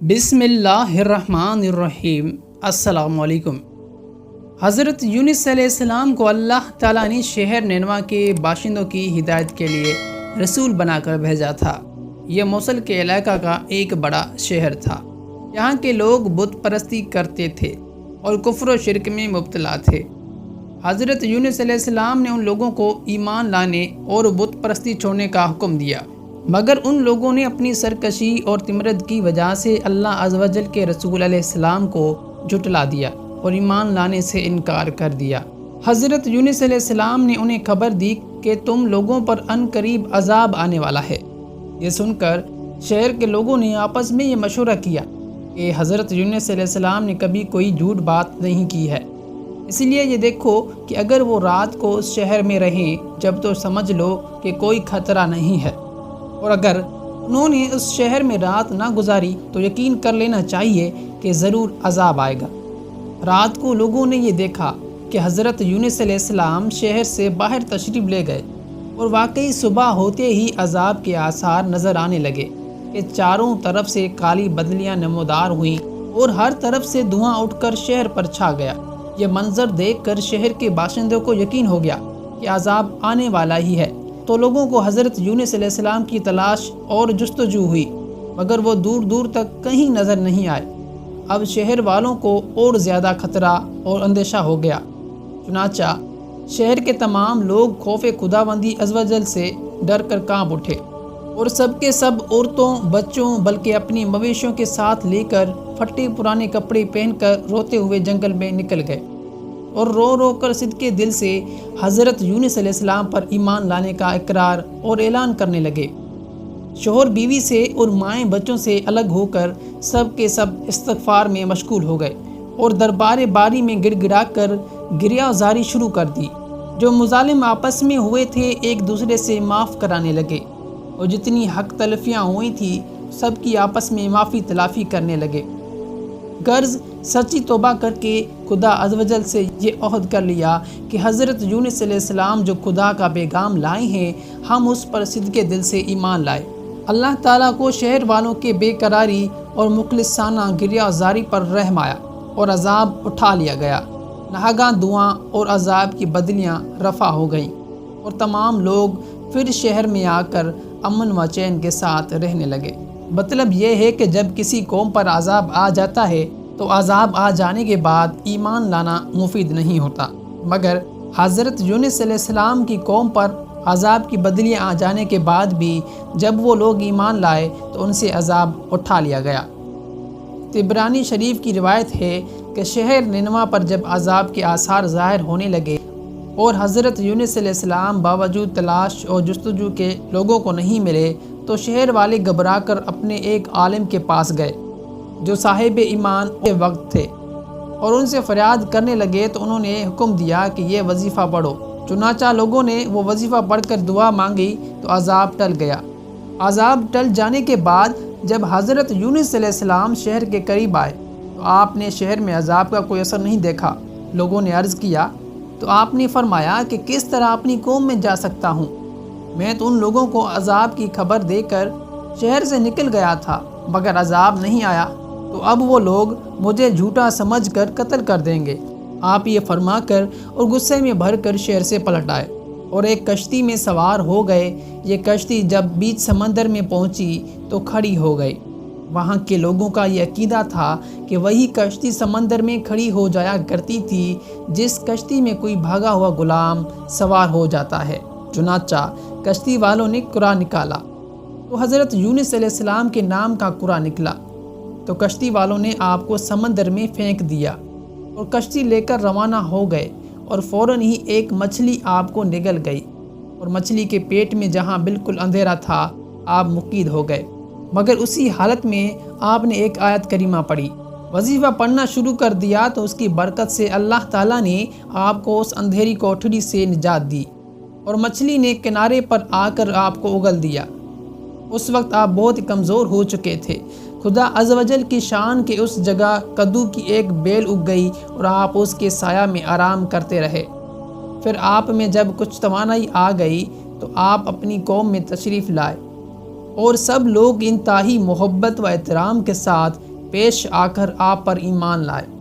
بسم اللہ الرحمن الرحیم۔ السلام علیکم۔ حضرت یونس علیہ السلام کو اللہ تعالیٰ نے شہر نینوا کے باشندوں کی ہدایت کے لیے رسول بنا کر بھیجا تھا۔ یہ موصل کے علاقہ کا ایک بڑا شہر تھا۔ یہاں کے لوگ بت پرستی کرتے تھے اور کفر و شرک میں مبتلا تھے۔ حضرت یونس علیہ السلام نے ان لوگوں کو ایمان لانے اور بت پرستی چھوڑنے کا حکم دیا، مگر ان لوگوں نے اپنی سرکشی اور تمرد کی وجہ سے اللہ عز و جل کے رسول علیہ السلام کو جھٹلا دیا اور ایمان لانے سے انکار کر دیا۔ حضرت یونس علیہ السلام نے انہیں خبر دی کہ تم لوگوں پر ان قریب عذاب آنے والا ہے۔ یہ سن کر شہر کے لوگوں نے آپس میں یہ مشورہ کیا کہ حضرت یونس علیہ السلام نے کبھی کوئی جھوٹ بات نہیں کی ہے، اس لیے یہ دیکھو کہ اگر وہ رات کو اس شہر میں رہیں جب تو سمجھ لو کہ کوئی خطرہ نہیں ہے، اور اگر انہوں نے اس شہر میں رات نہ گزاری تو یقین کر لینا چاہیے کہ ضرور عذاب آئے گا۔ رات کو لوگوں نے یہ دیکھا کہ حضرت یونس علیہ السلام شہر سے باہر تشریف لے گئے، اور واقعی صبح ہوتے ہی عذاب کے آثار نظر آنے لگے کہ چاروں طرف سے کالی بدلیاں نمودار ہوئیں اور ہر طرف سے دھواں اٹھ کر شہر پر چھا گیا۔ یہ منظر دیکھ کر شہر کے باشندوں کو یقین ہو گیا کہ عذاب آنے والا ہی ہے، تو لوگوں کو حضرت یونس علیہ السلام کی تلاش اور جستجو ہوئی، مگر وہ دور دور تک کہیں نظر نہیں آئے۔ اب شہر والوں کو اور زیادہ خطرہ اور اندیشہ ہو گیا، چنانچہ شہر کے تمام لوگ خوف خداوندی عز و جل سے ڈر کر کانپ اٹھے، اور سب کے سب عورتوں، بچوں، بلکہ اپنی مویشیوں کے ساتھ لے کر پھٹے پرانے کپڑے پہن کر روتے ہوئے جنگل میں نکل گئے، اور رو رو کر صدقے دل سے حضرت یونس علیہ السلام پر ایمان لانے کا اقرار اور اعلان کرنے لگے۔ شوہر بیوی سے اور مائیں بچوں سے الگ ہو کر سب کے سب استغفار میں مشغول ہو گئے، اور دربار باری میں گڑ گڑا کر گریہ زاری شروع کر دی۔ جو مظالم آپس میں ہوئے تھے ایک دوسرے سے معاف کرانے لگے، اور جتنی حق تلفیاں ہوئی تھی سب کی آپس میں معافی تلافی کرنے لگے۔ غرض سچی توبہ کر کے خدا عز و جل سے یہ عہد کر لیا کہ حضرت یونس علیہ السلام جو خدا کا پیغام لائے ہیں ہم اس پر صدقے دل سے ایمان لائے۔ اللہ تعالیٰ کو شہر والوں کے بے قراری اور مخلصانہ گریہ زاری پر رحم آیا، اور عذاب اٹھا لیا گیا۔ ناگہاں دھواں اور عذاب کی بدلیاں رفع ہو گئیں، اور تمام لوگ پھر شہر میں آ کر امن و چین کے ساتھ رہنے لگے۔ مطلب یہ ہے کہ جب کسی قوم پر عذاب آ جاتا ہے تو عذاب آ جانے کے بعد ایمان لانا مفید نہیں ہوتا، مگر حضرت یونس علیہ السلام کی قوم پر عذاب کی بدلیاں آ جانے کے بعد بھی جب وہ لوگ ایمان لائے تو ان سے عذاب اٹھا لیا گیا۔ طبرانی شریف کی روایت ہے کہ شہر نینوا پر جب عذاب کے آثار ظاہر ہونے لگے اور حضرت یونس علیہ السلام باوجود تلاش اور جستجو کے لوگوں کو نہیں ملے، تو شہر والے گھبرا کر اپنے ایک عالم کے پاس گئے جو صاحب ایمان کے وقت تھے، اور ان سے فریاد کرنے لگے تو انہوں نے حکم دیا کہ یہ وظیفہ پڑھو۔ چنانچہ لوگوں نے وہ وظیفہ پڑھ کر دعا مانگی تو عذاب ٹل گیا۔ عذاب ٹل جانے کے بعد جب حضرت یونس علیہ السلام شہر کے قریب آئے تو آپ نے شہر میں عذاب کا کوئی اثر نہیں دیکھا۔ لوگوں نے عرض کیا تو آپ نے فرمایا کہ کس طرح اپنی قوم میں جا سکتا ہوں؟ میں تو ان لوگوں کو عذاب کی خبر دے کر شہر سے نکل گیا تھا، مگر عذاب نہیں آیا، تو اب وہ لوگ مجھے جھوٹا سمجھ کر قتل کر دیں گے۔ آپ یہ فرما کر اور غصے میں بھر کر شہر سے پلٹ آئے اور ایک کشتی میں سوار ہو گئے۔ یہ کشتی جب بیچ سمندر میں پہنچی تو کھڑی ہو گئی۔ وہاں کے لوگوں کا یہ عقیدہ تھا کہ وہی کشتی سمندر میں کھڑی ہو جایا کرتی تھی جس کشتی میں کوئی بھاگا ہوا غلام سوار ہو جاتا ہے۔ چنانچہ کشتی والوں نے قرآ نکالا تو حضرت یونس علیہ السلام کے نام کا قرآ نکلا، تو کشتی والوں نے آپ کو سمندر میں پھینک دیا اور کشتی لے کر روانہ ہو گئے، اور فوراً ہی ایک مچھلی آپ کو نگل گئی، اور مچھلی کے پیٹ میں جہاں بالکل اندھیرا تھا آپ مقید ہو گئے، مگر اسی حالت میں آپ نے ایک آیت کریمہ پڑھی، وظیفہ پڑھنا شروع کر دیا تو اس کی برکت سے اللہ تعالیٰ نے آپ کو اس اندھیری کوٹھڑی سے نجات دی، اور مچھلی نے کنارے پر آ کر آپ کو اگل دیا۔ اس وقت آپ بہت کمزور ہو چکے تھے۔ خدا عز و جل کی شان کے اس جگہ کدو کی ایک بیل اگ گئی اور آپ اس کے سایہ میں آرام کرتے رہے۔ پھر آپ میں جب کچھ توانائی آ گئی تو آپ اپنی قوم میں تشریف لائے، اور سب لوگ انتہائی محبت و احترام کے ساتھ پیش آ کر آپ پر ایمان لائے۔